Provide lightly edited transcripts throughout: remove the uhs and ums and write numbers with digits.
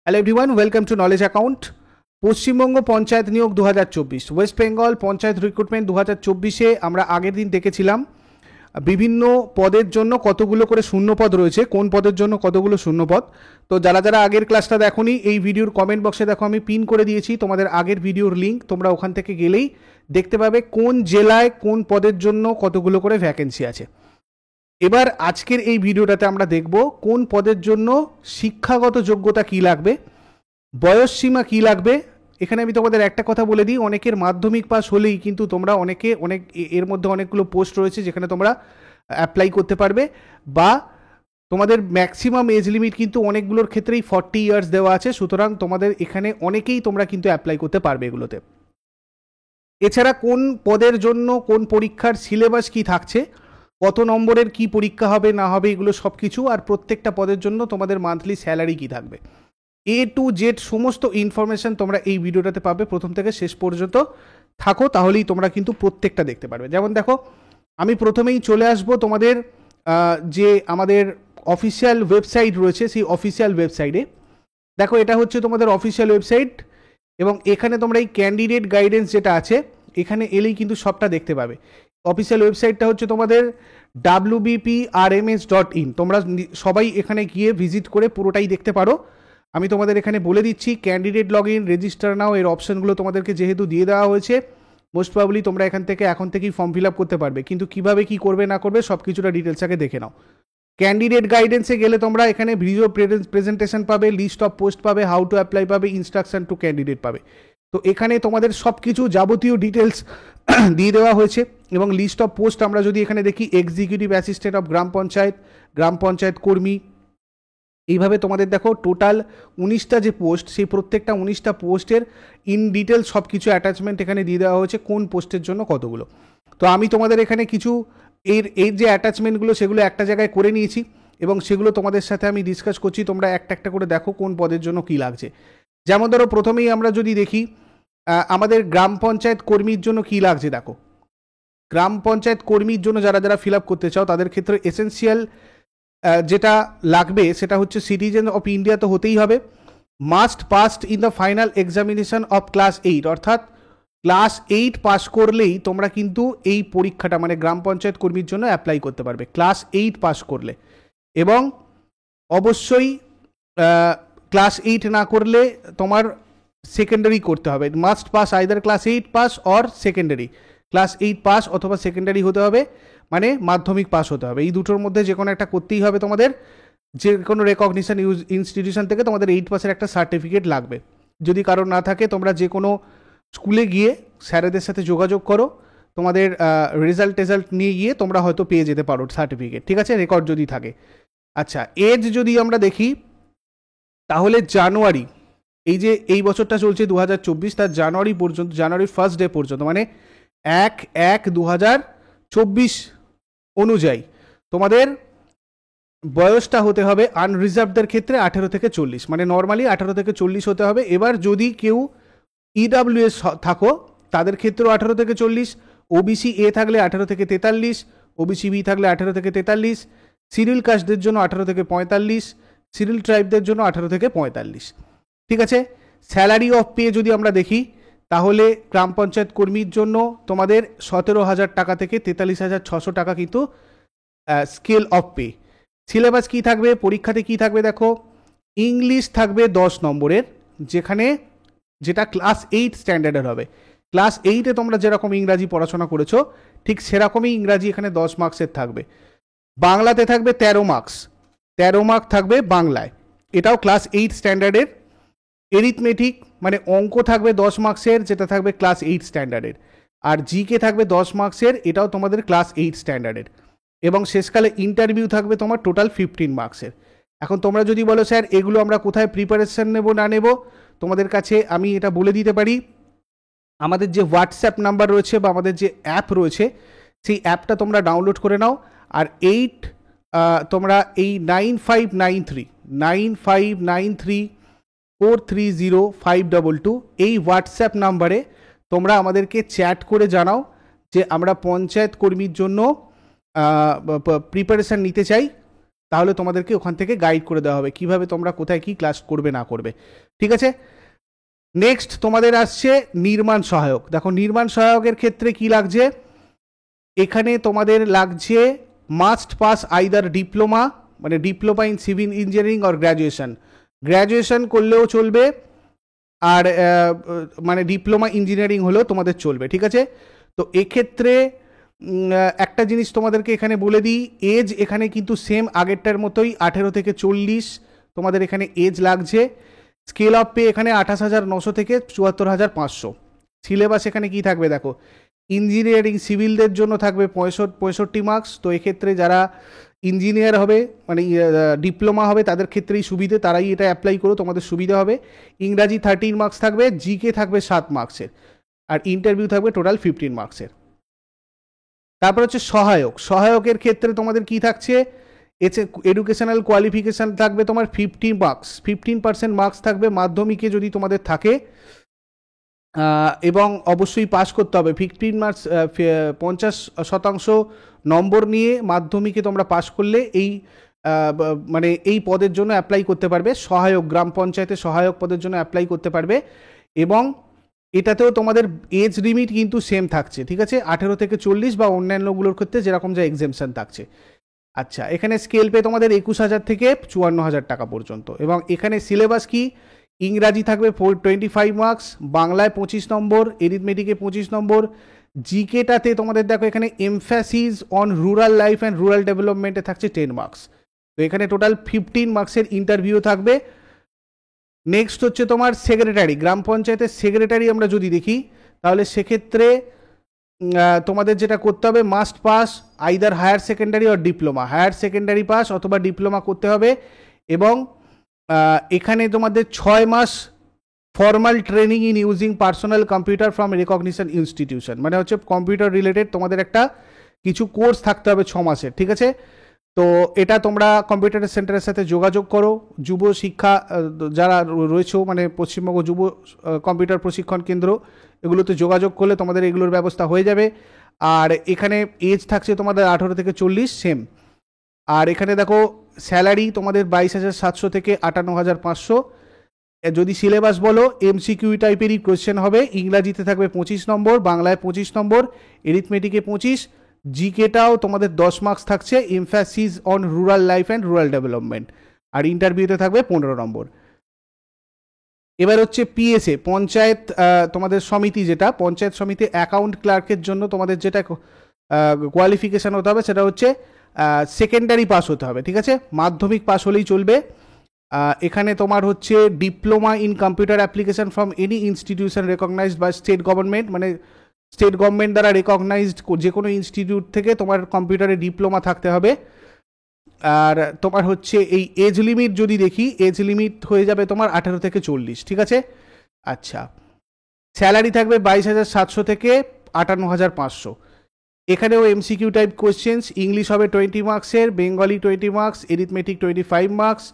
Hello everyone, welcome to knowledge account. Paschimbanga panchayat নিয়োগ 2024, West Bengal panchayat recruitment 2024-এ আমরা আগের দিন দেখেছিলাম বিভিন্ন পদের জন্য কতগুলো করে শূন্যপদ রয়েছে, কোন পদের জন্য কতগুলো শূন্যপদ। তো যারা যারা আগের ক্লাসটা দেখোনি, এই ভিডিওর কমেন্ট বক্সে দেখো আমি পিন করে দিয়েছি তোমাদের আগের ভিডিওর লিঙ্ক, তোমরা ওখান থেকে গেলেই দেখতে পাবে কোন জেলায় কোন পদের জন্য কতগুলো করে ভ্যাকেন্সি আছে। এবার আজকের এই ভিডিওটাতে আমরা দেখব কোন পদের জন্য শিক্ষাগত যোগ্যতা কী লাগবে, বয়সসীমা কী লাগবে। এখানে আমি তোমাদের একটা কথা বলে দিই, অনেকের মাধ্যমিক পাস হলেই কিন্তু তোমরা এর মধ্যে অনেকগুলো পোস্ট রয়েছে যেখানে তোমরা অ্যাপ্লাই করতে পারবে, বা তোমাদের ম্যাক্সিমাম এজ লিমিট কিন্তু অনেকগুলোর ক্ষেত্রেই 40 ইয়ার্স দেওয়া আছে। সুতরাং তোমাদের এখানে অনেকেই তোমরা কিন্তু অ্যাপ্লাই করতে পারবে এগুলোতে। এছাড়া কোন পদের জন্য কোন পরীক্ষার সিলেবাস কি থাকছে, কত নম্বরের কি পরীক্ষা হবে না হবে, এগুলো সব কিছু, আর প্রত্যেকটা পদের জন্য তোমাদের মান্থলি স্যালারি কি থাকবে, A to Z সমস্ত ইনফরমেশন তোমরা এই ভিডিওটাতে পাবে। প্রথম থেকে শেষ পর্যন্ত থাকো, তাহলেই তোমরা কিন্তু প্রত্যেকটা দেখতে পারবে। যেমন দেখো, আমি প্রথমেই চলে আসবো তোমাদের যে আমাদের অফিসিয়াল ওয়েবসাইট রয়েছে, সেই অফিসিয়াল ওয়েবসাইটে। দেখো, এটা হচ্ছে তোমাদের অফিসিয়াল ওয়েবসাইট, এবং এখানে তোমরা এই ক্যান্ডিডেট গাইডেন্স যেটা আছে, এখানে এলেই কিন্তু সবটা দেখতে পাবে। অফিসিয়াল ওয়েবসাইটটা হচ্ছে তোমাদের wbprms.in। তোমরা সবাই এখানে গিয়ে ভিজিট করে পুরোটাই দেখতে পারো। আমি তোমাদের এখানে বলে দিচ্ছি, ক্যান্ডিডেট লগ ইন, রেজিস্টার নাও, এর অপশানগুলো তোমাদেরকে যেহেতু দিয়ে দেওয়া হয়েছে, মোস্ট প্রবাবলি তোমরা এখন থেকেই ফর্ম ফিল আপ করতে পারবে। কিন্তু কিভাবে কি করবে না করবে সব কিছুটা ডিটেলস আগে দেখে নাও। ক্যান্ডিডেট গাইডেন্সে গেলে তোমরা এখানে ভিডিও প্রেজেন্টেশন পাবে, লিস্ট অফ পোস্ট পাবে, হাউ টু অ্যাপ্লাই পাবে, ইনস্ট্রাকশন টু ক্যান্ডিডেট পাবে। তো এখানে তোমাদের সব কিছু যাবতীয় ডিটেলস দিয়ে দেওয়া হয়েছে। এবং লিস্ট অফ পোস্ট আমরা যদি এখানে দেখি, এক্সিকিউটিভ অ্যাসিস্ট্যান্ট অফ গ্রাম পঞ্চায়েত কর্মী, এইভাবে তোমাদের দেখো টোটাল 19টা যে পোস্ট, সেই প্রত্যেকটা 19টা পোস্টের ইন ডিটেল সব কিছু অ্যাটাচমেন্ট এখানে দিয়ে দেওয়া হয়েছে, কোন পোস্টের জন্য কতগুলো। তো আমি তোমাদের এখানে কিছু এর যে অ্যাটাচমেন্টগুলো সেগুলো একটা জায়গায় করে নিয়েছি, এবং সেগুলো তোমাদের সাথে আমি ডিসকাস করছি। তোমরা একটা একটা করে দেখো কোন পদের জন্য কী লাগছে। যেমন ধরো, প্রথমেই আমরা যদি দেখি আমাদের গ্রাম পঞ্চায়েত কর্মীর জন্য কী লাগছে। দেখো, গ্রাম পঞ্চায়েত কর্মীর জন্য যারা যারা ফিল আপ করতে চাও তাদের ক্ষেত্রে এসেন্সিয়াল যেটা লাগবে সেটা হচ্ছে সিটিজেন অফ ইন্ডিয়া তো হতেই হবে, must passed in the final examination of class 8, অর্থাৎ ক্লাস 8 পাস করলেই তোমরা কিন্তু এই পরীক্ষাটা মানে গ্রাম পঞ্চায়েত কর্মীর জন্য অ্যাপ্লাই করতে পারবে, ক্লাস 8 পাস করলে। এবং অবশ্যই ক্লাস 8 না করলে তোমার সেকেন্ডারি করতে হবে, must pass either class 8 pass or secondary, class 8 pass অথবা সেকেন্ডারি হতে হবে, মানে মাধ্যমিক পাস হতে হবে। এই দুটোর মধ্যে যে কোনো একটা করতেই হবে তোমাদের। যে কোনো রেকগনিশন ইনস্টিটিউশন থেকে তোমাদের 8 পাসের একটা সার্টিফিকেট লাগবে। যদি কারোর না থাকে, তোমরা যে কোনো স্কুলে গিয়ে স্যারেদের সাথে যোগাযোগ করো, তোমাদের রেজাল্ট নিয়ে গিয়ে তোমরা হয়তো পেয়ে যেতে পারো সার্টিফিকেট, ঠিক আছে, রেকর্ড যদি থাকে। আচ্ছা, এজ যদি আমরা দেখি, তাহলে জানুয়ারি, এই যে এই বছরটা চলছে 2024, তার জানুয়ারি পর্যন্ত, জানুয়ারির ফার্স্ট ডে পর্যন্ত, মানে 1/1/2024 অনুযায়ী তোমাদের বয়সটা হতে হবে আনরিজার্ভদের ক্ষেত্রে 18 থেকে 40, মানে নর্মালি 18 থেকে 40 হতে হবে। এবার যদি কেউ ইডাব্লিউএস থাকো তাদের ক্ষেত্রেও 18 থেকে 40, ওবিসি এ থাকলে 18 থেকে 43, ওবিসি বি থাকলে 18 থেকে 43, সিরিল কাস্টদের জন্য 18 থেকে 45, সিরিল ট্রাইবদের জন্য 18 থেকে 45, ঠিক আছে। স্যালারি অফ পে যদি আমরা দেখি, তাহলে গ্রাম পঞ্চায়েত কর্মীর জন্য তোমাদের 17,000 টাকা থেকে 43,600 টাকা কিন্তু স্কেল অফ পে। সিলেবাস কী থাকবে, পরীক্ষাতে কী থাকবে, দেখো, ইংলিশ থাকবে 10 নম্বরের, যেটা ক্লাস 8 স্ট্যান্ডার্ডের হবে। ক্লাস 8-এ তোমরা যেরকম ইংরাজি পড়াশোনা করেছো ঠিক সেরকমই ইংরাজি এখানে 10 মার্কসের থাকবে। বাংলাতে থাকবে 13 মার্কস, 13 মার্ক থাকবে বাংলায়, এটাও ক্লাস 8 স্ট্যান্ডার্ডের। এরিথমেটিক মানে অঙ্ক থাকবে 10 মার্কসের, যেটা থাকবে ক্লাস 8 স্ট্যান্ডার্ডের। আর জিকে থাকবে 10 মার্কসের, এটাও তোমাদের ক্লাস 8 স্ট্যান্ডার্ডের। এবং শেষকালে ইন্টারভিউ থাকবে তোমার টোটাল 15 মার্কসের। এখন তোমরা যদি বলো স্যার এগুলো আমরা কোথায় প্রিপারেশন নেব না নেব, তোমাদের কাছে আমি এটা বলে দিতে পারি, আমাদের যে হোয়াটসঅ্যাপ নাম্বার রয়েছে বা আমাদের যে অ্যাপ রয়েছে, সেই অ্যাপটা তোমরা ডাউনলোড করে নাও। আর তোমরা এই 9593430522 এই হোয়াটসঅ্যাপ নাম্বারে তোমরা আমাদেরকে চ্যাট করে জানাও যে আমরা পঞ্চায়েত কর্মীর জন্য প্রিপারেশান নিতে চাই, তাহলে তোমাদেরকে ওখান থেকে গাইড করে দেওয়া হবে কিভাবে তোমরা কোথায় কি ক্লাস করবে না করবে। ঠিক আছে, নেক্সট তোমাদের আসছে নির্মাণ সহায়ক। দেখো নির্মাণ সহায়কের ক্ষেত্রে কি লাগছে, এখানে তোমাদের লাগছে মাস্ট পাস আইদার ডিপ্লোমা, মানে diploma in civil engineering or graduation, graduation করলেও চলবে আর মানে ডিপ্লোমা ইঞ্জিনিয়ারিং হলেও তোমাদের চলবে। ঠিক আছে, তো এক্ষেত্রে একটা জিনিস তোমাদেরকে এখানে বলে দিই, এজ এখানে কিন্তু সেম আগেরটার মতোই 18 থেকে 40 তোমাদের এখানে এজ লাগছে। স্কেল অফ পে এখানে 28,900 থেকে 74,500। সিলেবাস এখানে কি থাকবে দেখো, ইঞ্জিনিয়ারিং সিভিলদের জন্য থাকবে 65 মার্কস। তো এক্ষেত্রে যারা ইঞ্জিনিয়ার হবে মানে ডিপ্লোমা হবে তাদের ক্ষেত্রেই সুবিধে, তারাই এটা অ্যাপ্লাই করো, তোমাদের সুবিধা হবে। ইংরাজি 13 মার্কস থাকবে, জিকে থাকবে 7 মার্কসের, আর ইন্টারভিউ থাকবে টোটাল 15 মার্কসের। তারপর হচ্ছে সহায়ক, সহায়কের ক্ষেত্রে তোমাদের কি থাকছে, এডুকেশনাল কোয়ালিফিকেশান থাকবে তোমার 50 মার্কস, 15% মার্কস থাকবে মাধ্যমিকে যদি তোমাদের থাকে, এবং অবশ্যই পাস করতে হবে 15 মার্কস, 50% নম্বর নিয়ে মাধ্যমিকে তোমরা পাস করলে এই মানে এই পদের জন্য অ্যাপ্লাই করতে পারবে, সহায়ক গ্রাম পঞ্চায়েতের সহায়ক পদের জন্য অ্যাপ্লাই করতে পারবে। এবং এটাতেও তোমাদের এজ লিমিট কিন্তু সেম থাকছে, ঠিক আছে, 18 থেকে 40 বা অন্যান্যগুলোর ক্ষেত্রে যেরকম যা এক্সেমশন থাকছে। আচ্ছা, এখানে স্কেল পে তোমাদের 21,000 থেকে 54,000 টাকা পর্যন্ত। এবং এখানে সিলেবাস কি, ইংরাজি থাকবে 25 মার্কস, বাংলায় 25 নম্বর, এরিথমেটিকে 25 নম্বর, জিকেটাতে তোমাদের দেখো এখানে emphasis on rural life and rural ডেভেলপমেন্টে থাকছে 10 মার্কস। তো এখানে টোটাল 15 মার্কসের ইন্টারভিউ থাকবে। নেক্সট হচ্ছে তোমার সেক্রেটারি, গ্রাম পঞ্চায়েতের সেক্রেটারি আমরা যদি দেখি তাহলে সেক্ষেত্রে তোমাদের যেটা করতে হবে, must pass either higher secondary or diploma, higher secondary pass অথবা ডিপ্লোমা করতে হবে। এবং এখানে তোমাদের 6 মাস formal training in using personal computer from recognition institution, মানে হচ্ছে কম্পিউটার রিলেটেড তোমাদের একটা কিছু কোর্স থাকতে হবে 6 মাসের। ঠিক আছে, তো এটা তোমরা কম্পিউটার সেন্টারের সাথে যোগাযোগ করো, যুব শিক্ষা যারা রয়েছে মানে পশ্চিমবঙ্গ যুব কম্পিউটার প্রশিক্ষণ কেন্দ্র, এগুলোতে যোগাযোগ করলে তোমাদের এগুলোর ব্যবস্থা হয়ে যাবে। আর এখানে এজ থাকছে তোমাদের 18 থেকে 40 সেম। আর এখানে দেখো স্যালারি তোমাদের 22,700 থেকে 58,500। যদি সিলেবাস বলো এমসিকিউ টাইপেরই কোয়েশ্চেন হবে, ইংরাজিতে থাকবে 25 নম্বর, বাংলায় 25 নম্বর, এরিথমেটিকে 25, জিকেটাও তোমাদের 10 মার্কস থাকছে, emphasis on rural life and rural development, আর ইন্টারভিউতে থাকবে 15 নম্বর। এবার হচ্ছে পিএসএ, পঞ্চায়েত তোমাদের সমিতি, যেটা পঞ্চায়েত সমিতি অ্যাকাউন্ট ক্লার্কের জন্য তোমাদের যেটা কোয়ালিফিকেশান হতে হবে সেটা হচ্ছে সেকেন্ডারি পাস হতে হবে। ঠিক আছে, মাধ্যমিক পাস হলেই চলবে। এখানে তোমার হচ্ছে diploma in computer application from any institution recognised by state government, মানে স্টেট গভর্নমেন্ট দ্বারা রেকগনাইজড যে কোনো ইনস্টিটিউট থেকে তোমার কম্পিউটারে ডিপ্লোমা থাকতে হবে। আর তোমার হচ্ছে এই এজ লিমিট যদি দেখি, এজ লিমিট হয়ে যাবে তোমার 18 থেকে 40। ঠিক আছে, আচ্ছা, স্যালারি থাকবে 22,700 থেকে 58,500। এখানেও এমসিকিউ টাইপ কোয়েশ্চেন্স, ইংলিশ হবে 20 মার্কসের, Bengali 20 marks, arithmetic 25 marks,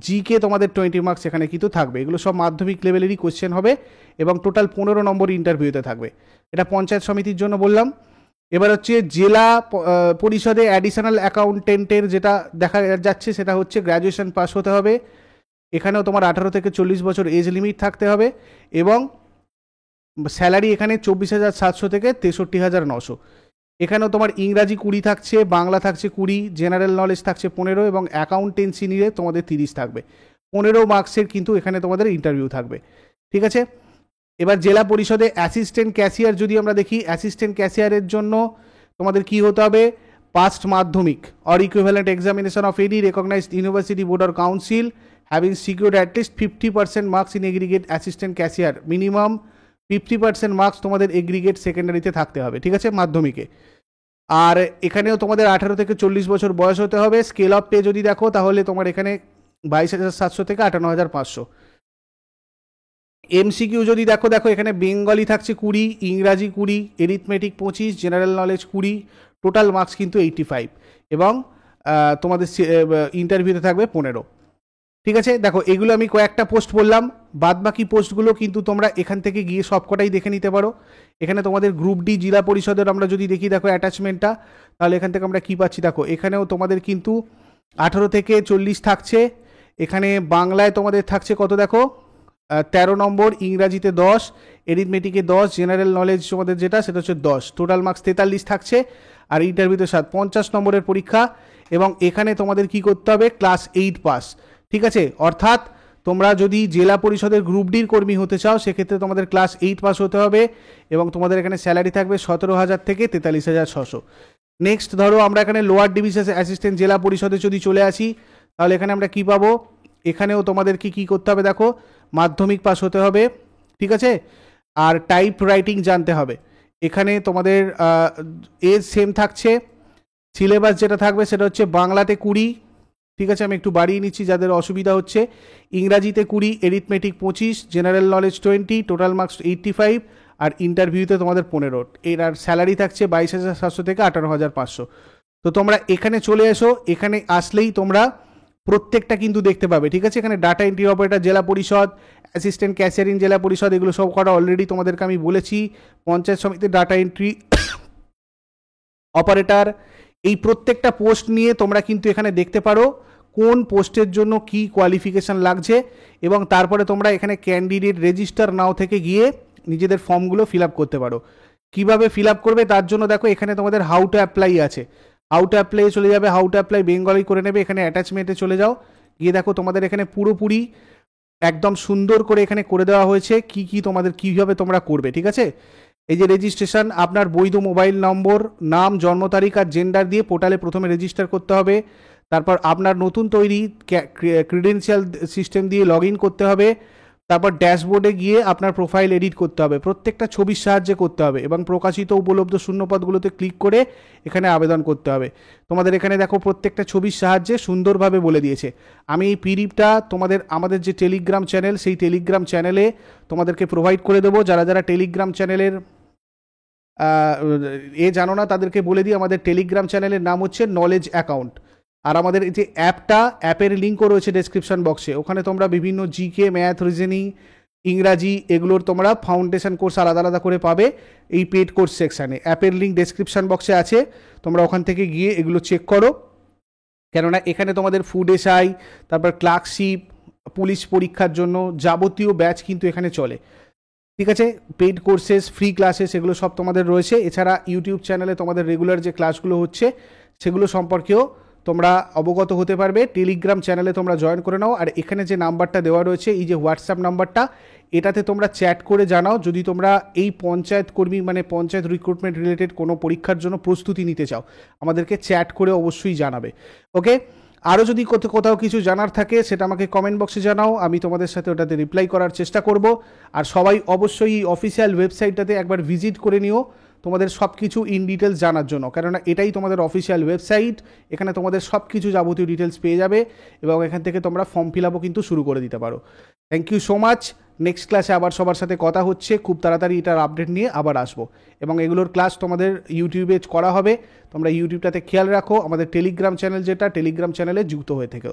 GK তোমাদের 20 মার্কস এখানে কিন্তু থাকবে। এগুলো সব মাধ্যমিক লেভেলেরই কোয়েশ্চেন হবে এবং টোটাল 15 নম্বর ইন্টারভিউতে থাকবে। এটা পঞ্চায়েত সমিতির জন্য বললাম। এবার হচ্ছে জেলা পরিষদে অ্যাডিশনাল অ্যাকাউন্টেন্টের যেটা দেখা যাচ্ছে সেটা হচ্ছে গ্র্যাজুয়েশন পাস হতে হবে। এখানেও তোমার 18 থেকে 40 বছর এজ লিমিট থাকতে হবে এবং স্যালারি এখানে 24,700 থেকে 63,900। এখানেও তোমার ইংরাজি 20 থাকছে, বাংলা থাকছে 20, জেনারেল নলেজ থাকছে 15 এবং অ্যাকাউন্টেন্সি নিয়ে তোমাদের 30 থাকবে। 15 মার্কসের কিন্তু এখানে তোমাদের ইন্টারভিউ থাকবে। ঠিক আছে, এবার জেলা পরিষদে অ্যাসিস্ট্যান্ট ক্যাশিয়ার যদি আমরা দেখি, অ্যাসিস্ট্যান্ট ক্যাশিয়ারের জন্য তোমাদের কি হতে হবে, পাস্ট মাধ্যমিক or equivalent examination of any recognized university board or council having secured at least 50% marks in aggregate assistant cashier, minimum 50% marks তোমাদের এগ্রিগেট সেকেন্ডারিতে থাকতে হবে। ঠিক আছে, মাধ্যমিকে। আর এখানেও তোমাদের 18 থেকে 40 বছর বয়স হতে হবে। স্কেল অফ পে যদি দেখো তাহলে তোমার এখানে 22,700 থেকে 58,500। এমসিকিউ যদি দেখো এখানে বেঙ্গলি থাকছে 20, ইংরাজি 20, arithmetic 25, general knowledge 20, total marks কিন্তু 85 এবং তোমাদের ইন্টারভিউতে থাকবে 15। ঠিক আছে, দেখো এগুলো আমি কয়েকটা পোস্ট বললাম, বাদ বাকি পোস্টগুলো কিন্তু তোমরা এখান থেকে গিয়ে সবকটাই দেখে নিতে পারো। এখানে তোমাদের গ্রুপ ডি জেলা পরিষদের আমরা যদি দেখি দেখো অ্যাটাচমেন্টটা, তাহলে এখান থেকে আমরা কী পাচ্ছি দেখো, এখানেও তোমাদের কিন্তু 18 থেকে 40 থাকছে। এখানে বাংলায় তোমাদের থাকছে কত দেখো, 13 নম্বর, ইংরাজিতে 10, এরিথমেটিকে 10, জেনারেল নলেজ তোমাদের যেটা সেটা হচ্ছে 10, টোটাল মার্কস 43 থাকছে। আর ইন্টারভিউতে 50 নম্বরের পরীক্ষা। এবং এখানে তোমাদের কি করতে হবে, ক্লাস 8 পাস, ঠিক আছে। অর্থাৎ তোমরা যদি জেলা পরিষদের গ্রুপ ডির কর্মী হতে চাও সেক্ষেত্রে তোমাদের ক্লাস 8 পাস হতে হবে। এবং তোমাদের এখানে স্যালারি থাকবে 17,000 থেকে 43,600। নেক্সট ধরো আমরা এখানে লোয়ার ডিভিশন অ্যাসিস্ট্যান্ট জেলা পরিষদে যদি চলে আসি, তাহলে এখানে আমরা কি পাবো, এখানেও তোমাদেরকে কি করতে হবে দেখো, মাধ্যমিক পাস হতে হবে, ঠিক আছে। আর টাইপ রাইটিং জানতে হবে। এখানে তোমাদের এজ সেম থাকছে। সিলেবাস যেটা থাকবে সেটা হচ্ছে বাংলাতে 20, ঠিক আছে, আমি একটু বাড়িয়ে নিচ্ছি যাদের অসুবিধা হচ্ছে। ইংরাজিতে 20, arithmetic 25, general knowledge 20, total marks 85, আর ইন্টারভিউতে তোমাদের 15। এর আর স্যালারি থাকছে 22,700 থেকে 18,500। তো তোমরা এখানে চলে এসো, এখানে আসলেই তোমরা প্রত্যেকটা কিন্তু দেখতে পাবে, ঠিক আছে। এখানে ডাটা এন্ট্রি অপারেটর জেলা পরিষদ, অ্যাসিস্ট্যান্ট ক্যাশিয়ারিং জেলা পরিষদ, এগুলো সব করা অলরেডি তোমাদেরকে আমি বলেছি। পঞ্চায়েত সমিতির ডাটা এন্ট্রি অপারেটর, এই প্রত্যেকটা পোস্ট নিয়ে তোমরা কিন্তু এখানে দেখতে পারো কোন পোস্টের জন্য কি কোয়ালিফিকেশান লাগছে। এবং তারপরে তোমরা এখানে ক্যান্ডিডেট রেজিস্টার নাও থেকে গিয়ে নিজেদের ফর্মগুলো ফিল আপ করতে পারো। কিভাবে ফিল আপ করবে তার জন্য দেখো এখানে তোমাদের হাউ টু অ্যাপ্লাই আছে, হাউ টু অ্যাপ্লাই চলে যাবে, হাউ টু অ্যাপ্লাই বেঙ্গলি করে নেবে, এখানে অ্যাটাচমেন্টে চলে যাও, গিয়ে দেখো তোমাদের এখানে পুরোপুরি একদম সুন্দর করে এখানে করে দেওয়া হয়েছে কি কি তোমাদের কীভাবে তোমরা করবে, ঠিক আছে। এই যে রেজিস্ট্রেশন, আপনার বৈধ মোবাইল নম্বর, নাম, জন্ম তারিখ আর জেন্ডার দিয়ে পোর্টালে প্রথমে রেজিস্টার করতে হবে। তারপর আপনার নতুন তৈরি ক্রিডেন্সিয়াল সিস্টেম দিয়ে লগ ইন করতে হবে। তারপর ড্যাশবোর্ডে গিয়ে আপনার প্রোফাইল এডিট করতে হবে, প্রত্যেকটা ছবির সাহায্যে করতে হবে, এবং প্রকাশিত উপলব্ধ শূন্যপদগুলোতে ক্লিক করে এখানে আবেদন করতে হবে। তোমাদের এখানে দেখো প্রত্যেকটা ছবির সাহায্যে সুন্দরভাবে বলে দিয়েছে। আমি এই পিডিএফটা তোমাদের আমাদের যে টেলিগ্রাম চ্যানেল সেই টেলিগ্রাম চ্যানেলে তোমাদেরকে প্রোভাইড করে দেবো। যারা যারা টেলিগ্রাম চ্যানেলের জানো না তাদেরকে বলে দিই, আমাদের টেলিগ্রাম চ্যানেলের নাম হচ্ছে নলেজ অ্যাকাউন্ট। আর আমাদের এই যে অ্যাপের লিঙ্কও রয়েছে ডেসক্রিপশন বক্সে, ওখানে তোমরা বিভিন্ন জিকে, ম্যাথ, রিজনিং, ইংরাজি এগুলোর তোমরা ফাউন্ডেশন কোর্স আলাদা আলাদা করে পাবে এই পেড কোর্স সেকশানে। অ্যাপের লিঙ্ক ডেসক্রিপশন বক্সে আছে, তোমরা ওখান থেকে গিয়ে এগুলো চেক করো। কেননা এখানে তোমাদের ফুড এসআই, তারপর ক্লার্কশিপ, পুলিশ পরীক্ষার জন্য যাবতীয় ব্যাচ কিন্তু এখানে চলে, ঠিক আছে। পেইড কোর্সেস, ফ্রি ক্লাসেস এগুলো সব তোমাদের রয়েছে। এছাড়া ইউটিউব চ্যানেলে তোমাদের রেগুলার যে ক্লাসগুলো হচ্ছে সেগুলো সম্পর্কেও তোমরা অবগত হতে পারবে। টেলিগ্রাম চ্যানেলে তোমরা জয়েন করে নাও। আর এখানে যে নাম্বারটা দেওয়া রয়েছে, এই যে হোয়াটসঅ্যাপ নাম্বারটা, এটাতে তোমরা চ্যাট করে জানাও যদি তোমরা এই পঞ্চায়েত কর্মী মানে পঞ্চায়েত রিক্রুটমেন্ট রিলেটেড কোনো পরীক্ষার জন্য প্রস্তুতি নিতে চাও, আমাদেরকে চ্যাট করে অবশ্যই জানাবে, ওকে। আরও যদি কোথাও কিছু জানার থাকে সেটা আমাকে কমেন্ট বক্সে জানাও, আমি তোমাদের সাথে ওটাতে রিপ্লাই করার চেষ্টা করব। আর সবাই অবশ্যই এই অফিসিয়াল ওয়েবসাইটটাতে একবার ভিজিট করে নিও তোমাদের সব কিছু ইন ডিটেলস জানার জন্য, কেননা এটাই তোমাদের অফিসিয়াল ওয়েবসাইট। এখানে তোমাদের সব কিছু যাবতীয় ডিটেলস পেয়ে যাবে এবং এখান থেকে তোমরা ফর্ম ফিল আপও কিন্তু শুরু করে দিতে পারো। Thank you so much. Next ক্লাসে আবার সবার সাথে কথা হচ্ছে, খুব তাড়াতাড়ি এটার আপডেট নিয়ে আবার আসবো। এবং এগুলোর ক্লাস তোমাদের ইউটিউবে করা হবে, তোমরা ইউটিউবটাতে খেয়াল রাখো। আমাদের টেলিগ্রাম চ্যানেল যেটা, টেলিগ্রাম চ্যানেলে যুক্ত হয়ে থেকো।